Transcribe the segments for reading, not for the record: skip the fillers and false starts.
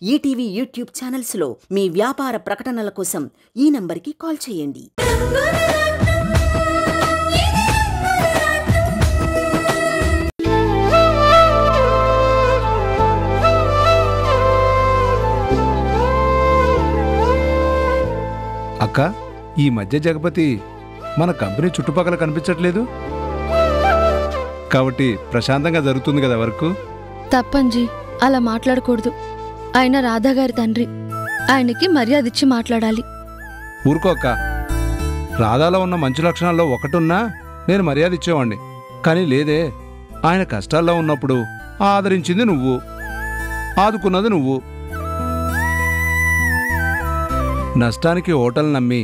ETV YouTube ఛానల్స్లో మీ వ్యాపార ప్రకటనల కోసం ఈ నంబర్కి కాల్ చేయండి. అక్క, ఈ మధ్య జగపతి మన కంపెనీ చుట్టుపక్కల కనిపించట్లేదు కాబట్టి ప్రశాంతంగా జరుగుతుంది కదా వర్క్. తప్పంజీ, అలా మాట్లాడకూడదు. ఆయన రాధాగారి తండ్రి, ఆయనకి మర్యాద ఇచ్చి మాట్లాడాలి. ఊరుకో అక్క, రాధాలో ఉన్న మంచి లక్షణాల్లో ఒకటున్నా నేను మర్యాద ఇచ్చేవాణ్ణి. కానీ లేదే, ఆయన కష్టాల్లో ఉన్నప్పుడు ఆదరించింది నువ్వు, ఆదుకున్నది నువ్వు. నష్టానికి హోటల్ నమ్మి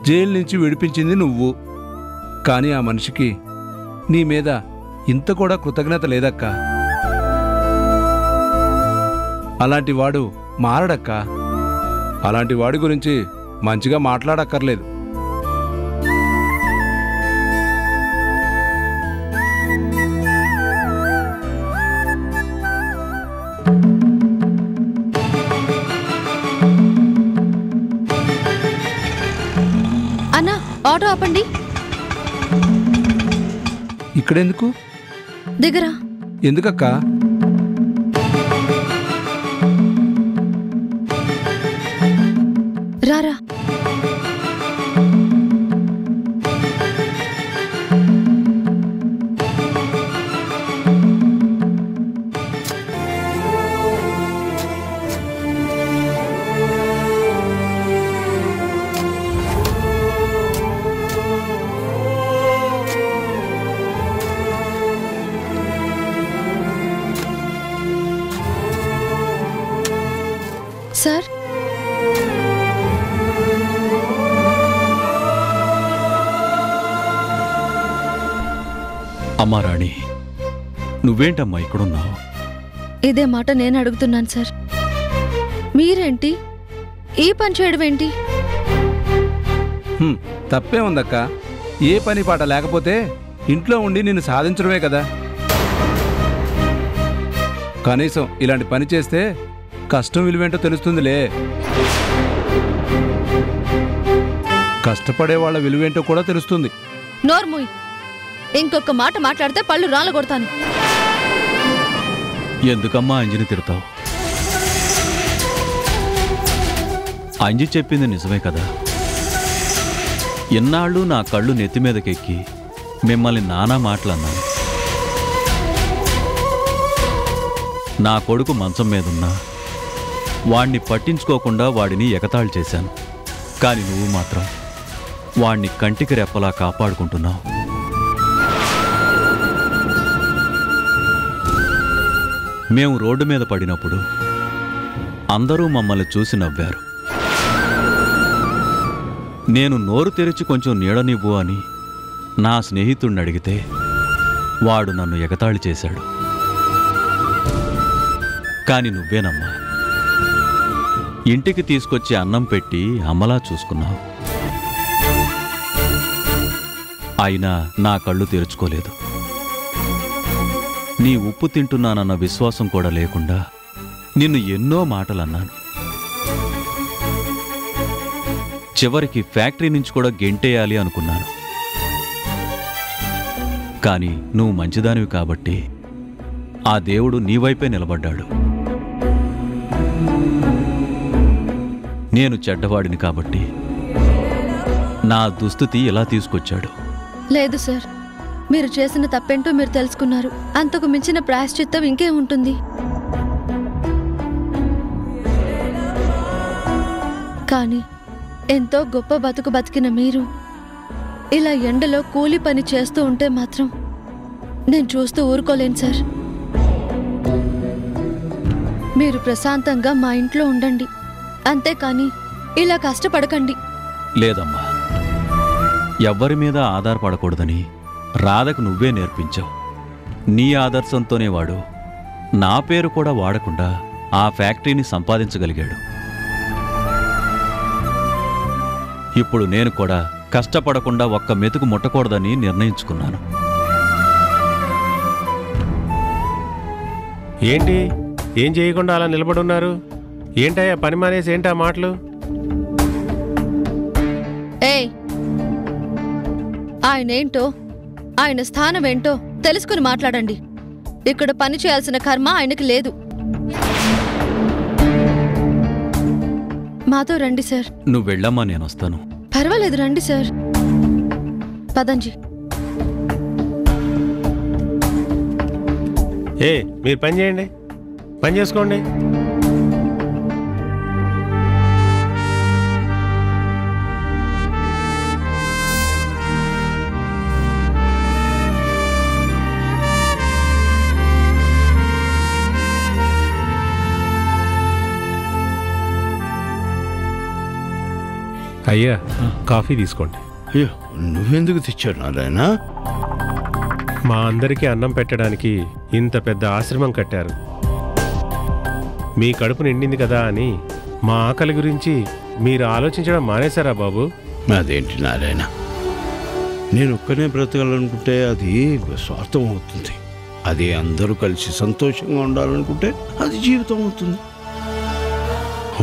జైలు నుంచి విడిపించింది నువ్వు. కానీ ఆ మనిషికి నీ మీద ఇంత కూడా కృతజ్ఞత లేదక్కా. అలాంటి వాడు మారడక్కా. అలాంటి వాడి గురించి మంచిగా మాట్లాడక్కర్లేదు. అన్నా, ఆటో ఆపండి. ఇక్కడెందుకు? దిగరా. ఎందుకక్కా? రారా. సార్, అమ్మా రాణి, నువ్వేంటమ్మా ఇక్కడున్నావు? ఇదే మాట నేను అడుగుతున్నాను సార్. మీరేంటి ఈ పని చేయడం ఏంటి? తప్పే ఉందక్క. ఏ పని పాట లేకపోతే ఇంట్లో ఉండి నిన్ను సాధించడమే కదా. కనీసం ఇలాంటి పని చేస్తే కష్టం విలువేంటో తెలుస్తుందిలే. కష్టపడే వాళ్ళ విలువేంటో కూడా తెలుస్తుంది. నోర్ముయ్, ఇంకొక మాట మాట్లాడితే పళ్ళు రాలగొడతాను. ఎందుకమ్మా అంజిని తిడతావు? అంజి చెప్పింది నిజమే కదా. ఎన్నాళ్ళు నా కళ్ళు నెత్తిమీదకెక్కి మిమ్మల్ని నానా మాటలన్నాను. నా కొడుకు మంచం మీదున్నా వాణ్ణి పట్టించుకోకుండా వాడిని ఎగతాళి చేశాను. కాని నువ్వు మాత్రం వాణ్ణి కంటికి రెప్పలా కాపాడుకుంటున్నావు. మేము రోడ్డు మీద పడినప్పుడు అందరూ మమ్మల్ని చూసి నవ్వారు. నేను నోరు తెరిచి కొంచెం నీడనివ్వు అని నా స్నేహితుడిని అడిగితే వాడు నన్ను ఎగతాళి చేశాడు. కాని నువ్వేనమ్మా ఇంటికి తీసుకొచ్చి అన్నం పెట్టి అమ్మలా చూసుకున్నావు. అయినా నా కళ్ళు తెరుచుకోలేదు. నీ ఉప్పు తింటున్నానన్న విశ్వాసం కూడా లేకుండా నిన్ను ఎన్నో మాటలన్నాను. చివరికి ఫ్యాక్టరీ నుంచి కూడా గెంటేయాలి అనుకున్నాను. కాని నువ్వు మంచిదానివి కాబట్టి ఆ దేవుడు నీ వైపే నిలబడ్డాడు. నేను చెడ్డవాడిని కాబట్టి నా దుస్థితి ఇలా తీసుకొచ్చాడు. లేదు సార్, మీరు చేసిన తప్పేంటో మీరు తెలుసుకున్నారు. అంతకు మించిన ప్రాయశ్చిత్తం ఇంకేముంటుంది? కానీ ఎంతో గొప్ప బతుకు బతికిన మీరు ఇలా ఎండలో కూలి పని చేస్తూ ఉంటే మాత్రం నేను చూస్తూ ఊరుకోలేను సార్. మీరు ప్రశాంతంగా మా ఇంట్లో ఉండండి, అంతేకాని ఇలా కష్టపడకండి. లేదమ్మా, ఎవ్వరి మీద ఆధారపడకూడదని రాధకు నువ్వే నేర్పించావు. నీ ఆదర్శంతోనే వాడు నా పేరు కూడా వాడకుండా ఆ ఫ్యాక్టరీని సంపాదించగలిగాడు. ఇప్పుడు నేను కూడా కష్టపడకుండా ఒక్క మెతుకు ముట్టకూడదని నిర్ణయించుకున్నాను. ఏంటి, ఏం చేయకుండా అలా నిలబడున్నారు? ఏంటయ్యా పని మానేసి ఏంటా మాటలు? ఏయ్, ఆయనేంటో ఆయన స్థానం ఏంటో తెలుసుకుని మాట్లాడండి. ఇక్కడ పని చేయాల్సిన కర్మ ఆయనకి లేదు. మాతో రండి సార్. నువ్వు వెళ్ళమ్మా, నేను వస్తాను. పర్వాలేదు, రండి సార్. పదంజీ. మీరు పని చేయండి, పని చేసుకోండి. అయ్యా, కాఫీ తీసుకోండి. అయ్యో, నువ్వెందుకు తెచ్చావు నారాయణ? మా అందరికీ అన్నం పెట్టడానికి ఇంత పెద్ద ఆశ్రమం కట్టారు. మీ కడుపు నిండింది కదా అని మా ఆకలి గురించి మీరు ఆలోచించడం మానేశారా బాబు? అదేంటి నారాయణ, నేను ఒక్కనే బ్రతకాలనుకుంటే అది స్వార్థం అవుతుంది. అది అందరూ కలిసి సంతోషంగా ఉండాలనుకుంటే అది జీవితం అవుతుంది.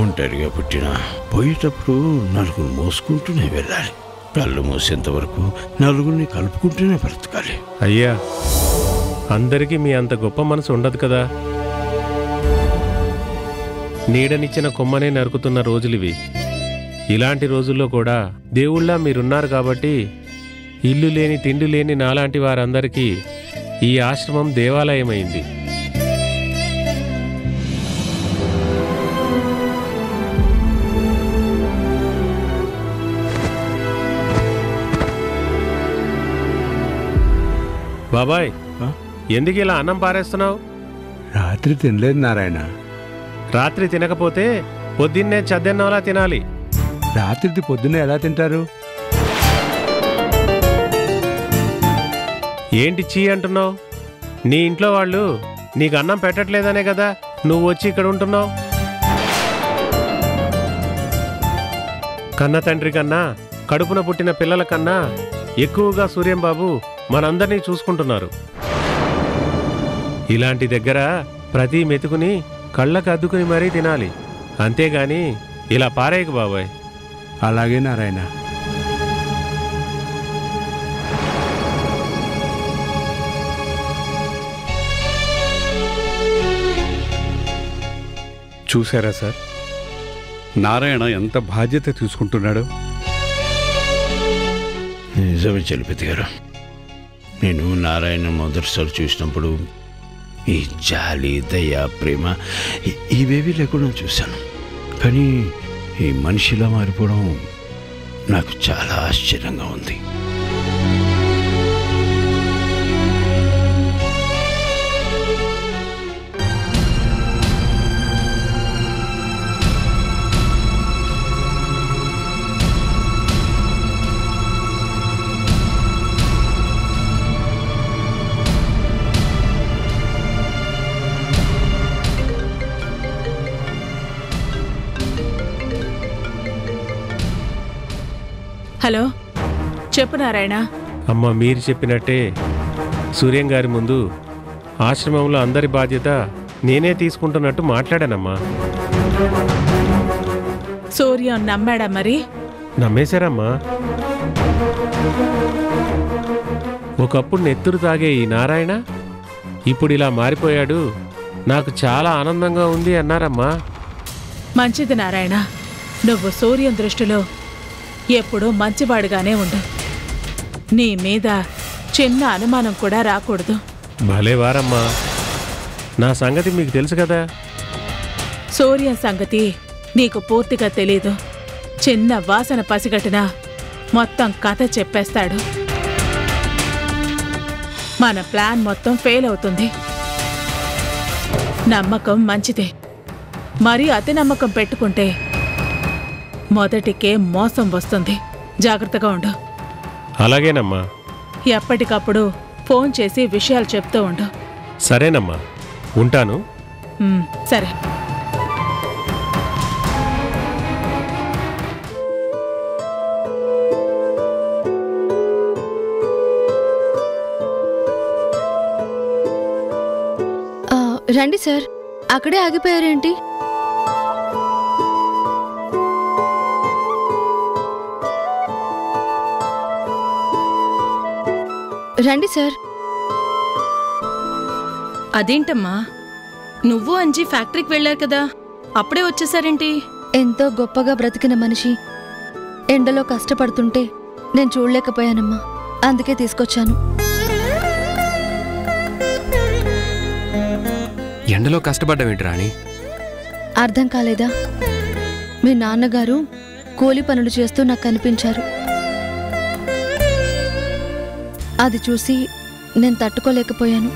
ఒంటరిగా పుట్టిన పోయేటప్పుడు నలుగురు మోసుకుంటూనే వెళ్ళాలి. కళ్ళు మూసేంత వరకు నలుగురిని కలుపుకుంటూనే బ్రతకాలి. అయ్యా, అందరికీ మీ అంత గొప్ప మనసు ఉండదు కదా. నీడనిచ్చిన కొమ్మనే నరుకుతున్న రోజులివి. ఇలాంటి రోజుల్లో కూడా దేవుళ్ళ మీరున్నారు కాబట్టి ఇల్లు లేని తిండి లేని నాలాంటి వారందరికీ ఈ ఆశ్రమం దేవాలయమైంది. బాబాయ్, ఎందుకు ఇలా అన్నం పారేస్తున్నావు? రాత్రి తినలేదు నారాయణ. రాత్రి తినకపోతే పొద్దున్నే చద్దెన్నోలా తినాలి. రాత్రిది పొద్దున్నే ఎలా తింటారు? ఏంటి చీ అంటున్నావు? నీ ఇంట్లో వాళ్ళు నీకు అన్నం పెట్టట్లేదనే కదా నువ్వు వచ్చి ఇక్కడ ఉంటున్నావు. కన్న తండ్రి కన్నా కడుపున పుట్టిన పిల్లల కన్నా ఎక్కువగా సూర్యంబాబు మనందరినీ చూసుకుంటున్నారు. ఇలాంటి దగ్గర ప్రతి మెతుకుని కళ్ళకు అద్దుకుని మరీ తినాలి, అంతేగాని ఇలా పారేయకు బాబాయ్. అలాగే నారాయణ. చూసారా సార్, నారాయణ ఎంత బాధ్యత తీసుకుంటున్నాడు. నిజమే చలపతి గారు, నేను నారాయణ మొదటిసారి చూసినప్పుడు ఈ జాలి, దయ, ప్రేమ ఇవేవి లేకుండా చూశాను. కానీ ఈ మనిషిలా మారిపోవడం నాకు చాలా ఆశ్చర్యంగా ఉంది. హలో, చెప్పు నారాయణ. అమ్మ, మీరు చెప్పినట్టే సూర్యం గారి ముందు ఆశ్రమంలో అందరి బాధ్యత నేనే తీసుకుంటున్నట్టు మాట్లాడానమ్మా. సూర్యం నమ్మాడా మరి? నమ్మేశారమ్మా. ఒకప్పుడు నెత్తురు తాగే ఈ నారాయణ ఇప్పుడు ఇలా మారిపోయాడు, నాకు చాలా ఆనందంగా ఉంది అన్నారమ్మా. మంచిది నారాయణ, నువ్వు సూర్యం దృష్టిలో ఎప్పుడూ మంచివాడుగానే ఉండు. నీ మీద చిన్న అనుమానం కూడా రాకూడదు. భలేవారమ్మా, నా సంగతి మీకు తెలుసు కదా. సూర్యం సంగతి నీకు పూర్తిగా తెలీదు. చిన్న వాసన పసిగట్టినా మొత్తం కథ చెప్పేస్తాడు. మన ప్లాన్ మొత్తం ఫెయిల్ అవుతుంది. నమ్మకం మంచిదే, మరీ అతి నమ్మకం పెట్టుకుంటే మొదటికే మోసం వస్తుంది. జాగ్రత్తగా ఉండు. అలాగేనమ్మా. ఎప్పటికప్పుడు ఫోన్ చేసి విషయాలు చెప్తూ ఉండు. సరేనమ్మా, ఉంటాను. సరే. రండి సార్. అక్కడే ఆగిపోయారేంటి? రండి సార్. అదేంటమ్మా, నువ్వు అంజీ ఫ్యాక్టరీకి వెళ్ళారు కదా, అప్పుడే వచ్చేసారేంటి? ఎంతో గొప్పగా బ్రతికిన మనిషి ఎండలో కష్టపడుతుంటే నేను చూడలేకపోయానమ్మా, అందుకే తీసుకొచ్చాను. ఎండలో కష్టపడ్డావేంటి రాణి? అర్థం కాలేదా? మీ నాన్నగారు కూలి పనులు చేస్తూ నాకు కనిపించారు. అది చూసి నేను తట్టుకోలేకపోయాను.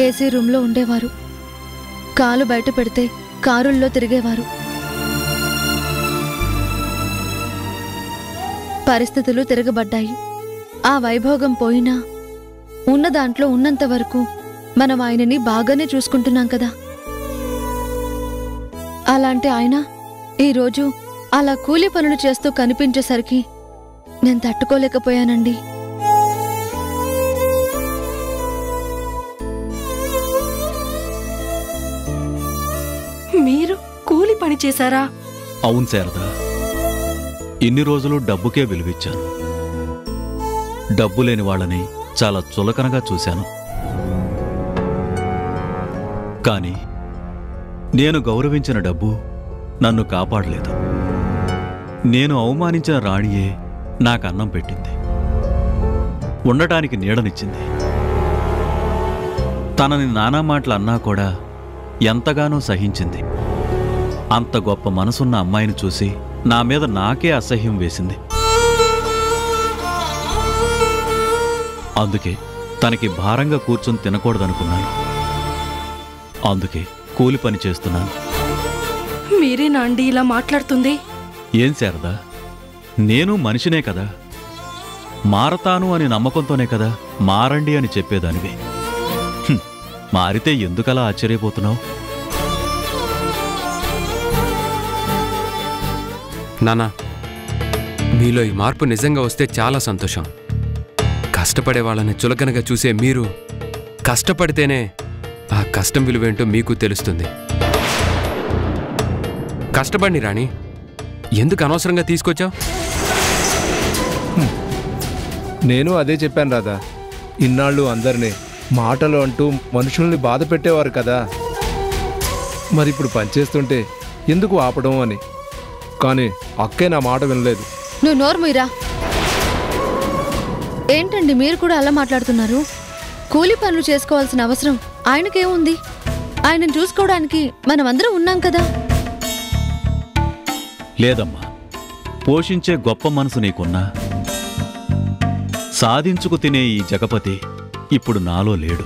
ఏసీ రూమ్లో ఉండేవారు. కాలు బయట పెడితే కారుల్లో తిరిగేవారు. పరిస్థితులు తిరగబడ్డాయి. ఆ వైభోగం పోయినా ఉన్న దాంట్లో ఉన్నంత వరకు మనం ఆయనని బాగానే చూసుకుంటున్నాం కదా. అలాంటి ఆయన ఈరోజు అలా కూలి పనులు చేస్తూ కనిపించేసరికి నేను తట్టుకోలేకపోయానండి. మీరు కూలి పని చేశారా? అవును శారదా, ఇన్ని రోజులు డబ్బుకే విలువిచ్చాను. డబ్బు లేని వాళ్ళని చాలా చులకనగా చూశాను. కానీ నేను గౌరవించిన డబ్బు నన్ను కాపాడలేదు. నేను అవమానించిన రాణియే నాకు అన్నం పెట్టింది, ఉండటానికి నీడనిచ్చింది. తనని నానా మాటలు అన్నా కూడా ఎంతగానో సహించింది. అంత గొప్ప మనసున్న అమ్మాయిని చూసి నా మీద నాకే అసహ్యం వేసింది. అందుకే తనకి భారంగా కూర్చొని తినకూడదనుకున్నాను. అందుకే కూలి పని చేస్తున్నాను. మీరేనా అండి ఇలా మాట్లాడుతుంది? ఏం శారదా, నేను మనిషినే కదా, మారతాను అని నమ్మకంతోనే కదా మారండి అని చెప్పేదానివి. మారితే ఎందుకలా ఆశ్చర్యపోతున్నావు? నానా, మీలో ఈ మార్పు నిజంగా వస్తే చాలా సంతోషం. కష్టపడే వాళ్ళని చులకనగా చూసే మీరు కష్టపడితేనే ఆ కష్టం విలువేంటో మీకు తెలుస్తుంది. కష్టపడి రాణి, ఎందుకు అనవసరంగా తీసుకొచ్చావు? నేను అదే చెప్పాను రాధా. ఇన్నాళ్ళు అందరినీ మాటలు అంటూ మనుషుల్ని బాధ పెట్టేవారు కదా, మరిప్పుడు పనిచేస్తుంటే ఎందుకు ఆపడం అని. కానీ అక్కే నా మాట వినలేదు. నువ్వు నోరు మీరా. ఏంటండి మీరు కూడా అలా మాట్లాడుతున్నారు? కూలి పనులు చేసుకోవాల్సిన అవసరం ఆయనకేముంది? ఆయనను చూసుకోవడానికి మనమందరం ఉన్నాం కదా. లేదమ్మా, పోషించే గొప్ప మనసు నీకున్నా సాధించుకు తినే ఈ జగపతి ఇప్పుడు నాలో లేడు.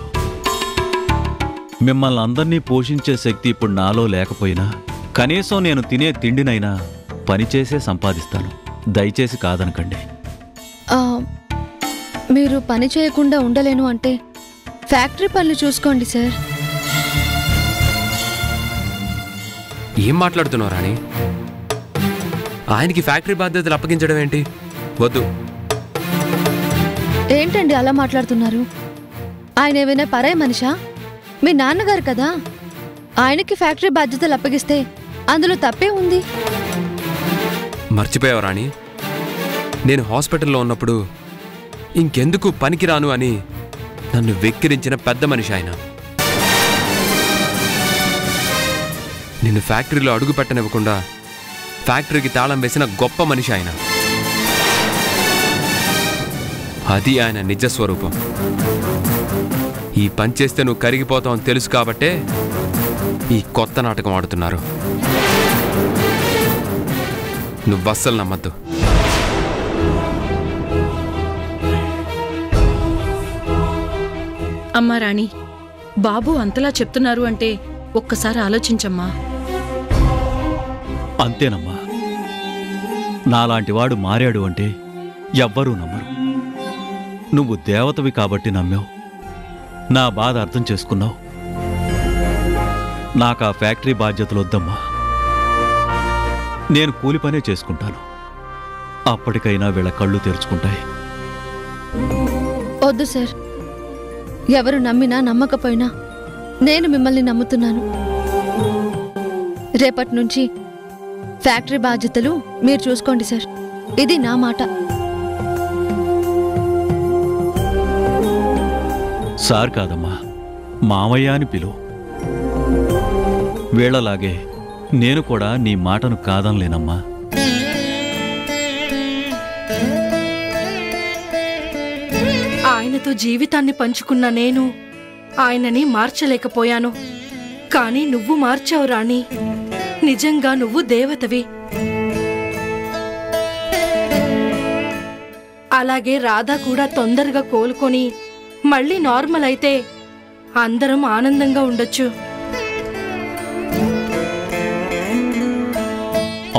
మిమ్మల్ని అందర్నీ పోషించే శక్తి ఇప్పుడు నాలో లేకపోయినా కనీసం నేను తినే తిండినైనా పనిచేసే సంపాదిస్తాను. దయచేసి కాదనకండి. మీరు పని చేయకుండా ఉండలేను అంటే ఫ్యాక్టరీ పనులు చూసుకోండి సార్. ఏం మాట్లాడుతున్నావు రాణి? ఆయనకి ఫ్యాక్టరీ బాధ్యతలు అప్పగించడం ఏంటి? వద్దు. ఏంటండి అలా మాట్లాడుతున్నారు? ఆయన ఏమైనా పరాయి మనిషా? మీ నాన్నగారు కదా. ఆయనకి ఫ్యాక్టరీ బాధ్యతలు అప్పగిస్తే అందులో తప్పే ఉంది. మర్చిపోయావు రాణి, నేను హాస్పిటల్లో ఉన్నప్పుడు ఇంకెందుకు పనికిరాను అని నన్ను వెక్కిరించిన పెద్ద మనిషి ఆయన. నిన్ను ఫ్యాక్టరీలో అడుగు పెట్టనివ్వకుండా ఫ్యాక్టరీకి తాళం వేసిన గొప్ప మనిషి ఆయన. అది ఆయన నిజస్వరూపం. ఈ పని చేస్తే నువ్వు కరిగిపోతావు అని తెలుసు కాబట్టే ఈ కొత్త నాటకం ఆడుతున్నారు. నువ్వు అస్సలు నమ్మద్దు. అమ్మా రాణి, బాబు అంతలా చెప్తున్నారు అంటే ఒక్కసారి ఆలోచించమ్మా. అంతేనమ్మా, నాలాంటివాడు మారాడు అంటే ఎవ్వరూ నమ్మరు. నువ్వు దేవతవి కాబట్టి నమ్మావు, నా బాధ అర్థం చేసుకున్నావు. నాకు ఆ ఫ్యాక్టరీ బాధ్యతలు వద్దమ్మా. నేను కూలి పనే చేసుకుంటాను. అప్పటికైనా వీళ్ళ కళ్ళు తెరుచుకుంటాయి. వద్దు సార్, ఎవరు నమ్మినా నమ్మకపోయినా నేను మిమ్మల్ని నమ్ముతున్నాను. రేపటి నుంచి ఫ్యాక్టరీ బాధ్యతలు మీరు చూసుకోండి సార్. ఇది నా మాట. సార్ కాదమ్మా, మామయ్య అని పిలువు. వీళ్ళలాగే నేను కూడా నీ మాటను కాదనలేనమ్మా. ఆయనతో జీవితాన్ని పంచుకున్న నేను ఆయనని మార్చలేకపోయాను. కానీ నువ్వు మార్చావు రాణి. నిజంగా నువ్వు దేవతవి. అలాగే రాధా కూడా తొందరగా కోలుకొని మళ్ళీ నార్మల్ అయితే అందరం ఆనందంగా ఉండొచ్చు.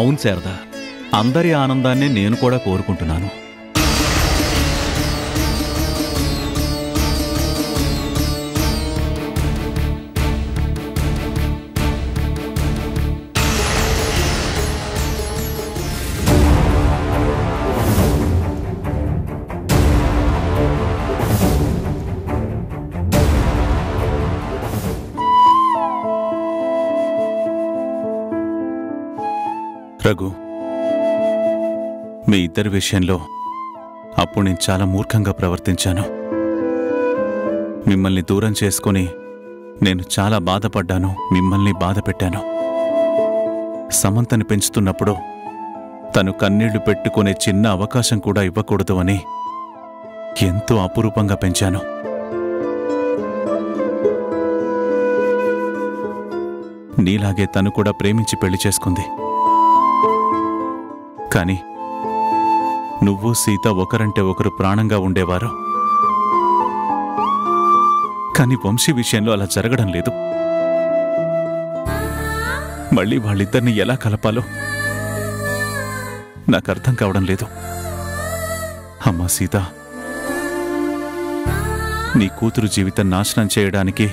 అవును శారదా, అందరి ఆనందాన్నే నేను కూడా కోరుకుంటున్నాను. రఘు, మీ ఇద్దరి విషయంలో అప్పుడు నేను చాలా మూర్ఖంగా ప్రవర్తించాను. మిమ్మల్ని దూరం చేసుకుని నేను చాలా బాధపడ్డాను, మిమ్మల్ని బాధ పెట్టాను. సమంతని పెంచుతున్నప్పుడు తను కన్నీళ్లు పెట్టుకునే చిన్న అవకాశం కూడా ఇవ్వకూడదు అని ఎంతో అపురూపంగా పెంచాను. నీలాగే తను కూడా ప్రేమించి పెళ్లి చేసుకుంది. కానీ నువ్వు సీత ఒకరంటే ఒకరు ప్రాణంగా ఉండేవారు. కానీ వంశీ విషయంలో అలా జరగడం లేదు. మళ్ళీ వాళ్ళిద్దరిని ఎలా కలపాలో నాకు అర్థం కావడం లేదు. అమ్మా సీత, నీ కూతురు జీవితం నాశనం చేయడానికి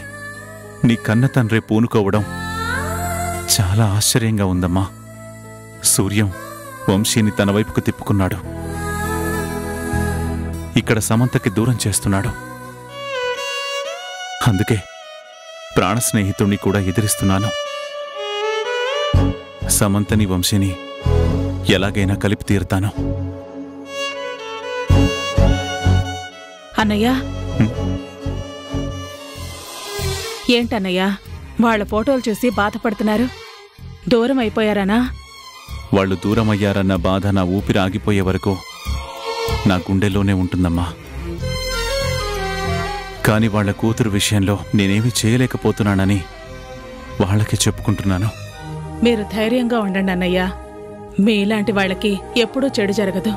నీ కన్న తండ్రే పూనుకోవడం చాలా ఆశ్చర్యంగా ఉందమ్మా. సూర్యం వంశీని తన వైపుకు తిప్పుకున్నాడు. ఇక్కడ సమంతకి దూరం చేస్తున్నాడు. అందుకే ప్రాణ స్నేహితుణ్ణి కూడా ఎదిరిస్తున్నాను. సమంతని వంశీని ఎలాగైనా కలిపి తీరుతాను. అన్నయ్య, ఏంటన్నయ్యా వాళ్ళ ఫోటోలు చూసి బాధపడుతున్నారు? దూరం అయిపోయారనా? వాళ్ళు దూరమయ్యారన్న బాధ నా ఊపిరి ఆగిపోయే వరకు నా గుండెల్లోనే ఉంటుందమ్మా. కాని వాళ్ల కూతురు విషయంలో నేనేమీ చేయలేకపోతున్నానని వాళ్ళకి చెప్పుకుంటున్నాను. మీరు ధైర్యంగా ఉండండి అన్నయ్య. మీలాంటి వాళ్ళకి ఎప్పుడూ చెడు జరగదు.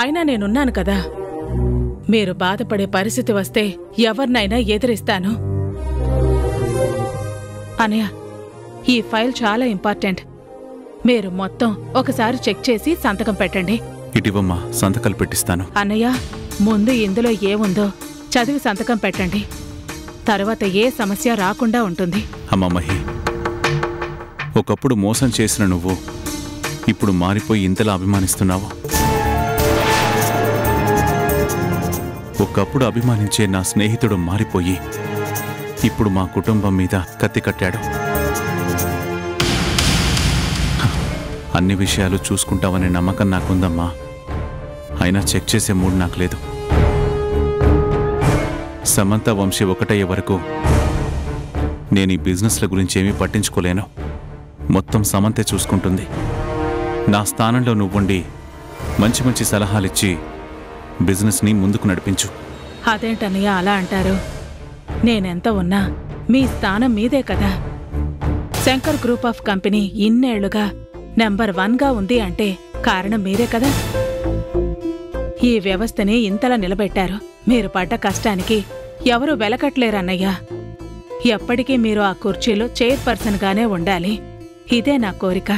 అయినా నేనున్నాను కదా. మీరు బాధపడే పరిస్థితి వస్తే ఎవరినైనా ఎదిరిస్తాను. అన్నయ్య, ఈ ఫైల్ చాలా ఇంపార్టెంట్. మీరు మొత్తం ఒకసారి చెక్ చేసి సంతకం పెట్టండి. ఇటివమ్మా, సంతకాలు పెట్టిస్తాను. అన్నయ్య, ముందు ఇందులో ఏముందో చదివి సంతకం పెట్టండి. తర్వాత ఏ సమస్య రాకుండా ఉంటుంది. అమ్మా మహి, ఒకప్పుడు మోసం చేసిన నువ్వు ఇప్పుడు మారిపోయి ఇంతలా అభిమానిస్తున్నావు. ఒకప్పుడు అభిమానించే నా స్నేహితుడు మారిపోయి ఇప్పుడు మా కుటుంబం మీద కత్తి కట్టాడు. అన్ని విషయాలు చూసుకుంటావనే నమ్మకం నాకుందమ్మా. అయినా చెక్ చేసే మూడు నాకు లేదు. సమంత వంశీ ఒకటయ్యే వరకు నేను ఈ బిజినెస్ల గురించి ఏమీ పట్టించుకోలేను. మొత్తం సమంతే చూసుకుంటుంది. నా స్థానంలో నువ్వుండి మంచి మంచి సలహాలిచ్చి బిజినెస్ని ముందుకు నడిపించు. అదేంటన్నయ్య అలా అంటారు? నేనెంత ఉన్నా మీ స్థానం మీదే కదా. శంకర్ గ్రూప్ ఆఫ్ కంపెనీ ఇన్నేళ్లుగా నెంబర్ 1గా ఉంది అంటే కారణం మీరే కదా. ఈ వ్యవస్థని ఇంతలా నిలబెట్టారు. మీరు పడ్డ కష్టానికి ఎవరూ వెలకట్లేరన్నయ్యా. ఎప్పటికీ మీరు ఆ కుర్చీలో చైర్పర్సన్గానే ఉండాలి. ఇదే నా కోరిక.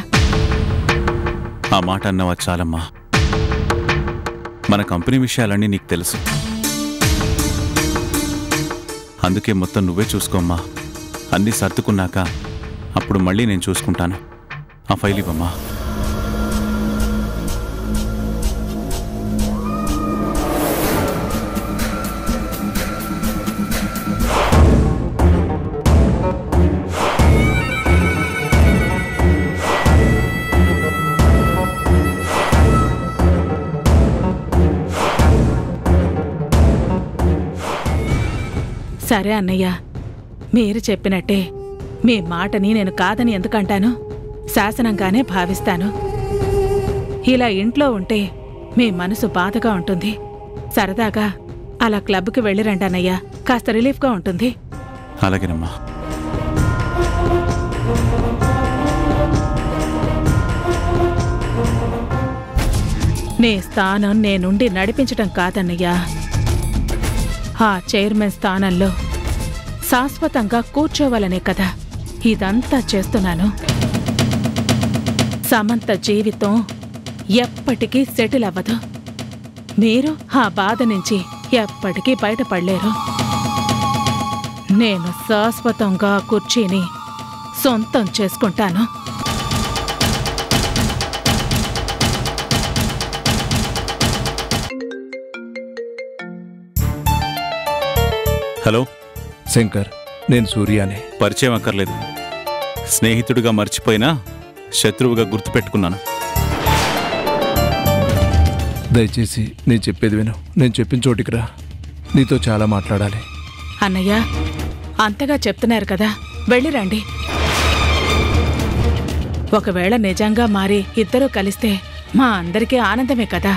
ఆ మాట అన్నవా చాలమ్మా. మన కంపెనీ విషయాలన్నీ నీకు తెలుసు. అందుకే మొత్తం నువ్వే చూసుకోమ్మా. అన్నీ సర్దుకున్నాక అప్పుడు మళ్ళీ నేను చూసుకుంటాను. ఆ ఫైల్ ఇవ్వమ్మా. సరే అన్నయ్య, మీరు చెప్పినట్టే మీ మాటని నేను కాదని ఎందుకంటాను, శాసనంగానే భావిస్తాను. ఇలా ఇంట్లో ఉంటే మీ మనసు బాధగా ఉంటుంది. సరదాగా అలా క్లబ్కి వెళ్ళిరండి అన్నయ్య, కాస్త రిలీఫ్గా ఉంటుంది. అలాగేనమ్మా. నీ స్థానం నేనుండి నడిపించటం కాదన్నయ్యా, ఆ చైర్మన్ స్థానంలో శాశ్వతంగా కూర్చోవాలనే కదా ఇదంతా చేస్తున్నాను. సమంత జీవితం ఎప్పటికీ సెటిల్ అవ్వదు. మీరు ఆ బాధ నుంచి ఎప్పటికీ బయటపడలేరు. నేను శాశ్వతంగా కుర్చీని సొంతం చేసుకుంటాను. హలో శంకర్, నేను సూర్యానే. పరిచయం అక్కర్లేదు. స్నేహితుడిగా మర్చిపోయినా శత్రువుగా గుర్తుపెట్టుకున్నాను. దయచేసి నేను చెప్పేది విను. నేను చెప్పిన చోటికి రా, నీతో చాలా మాట్లాడాలి. అన్నయ్య, అంతగా చెప్తున్నారు కదా, వెళ్ళిరండి. ఒకవేళ నిజంగా మారి ఇద్దరూ కలిస్తే మా అందరికీ ఆనందమే కదా.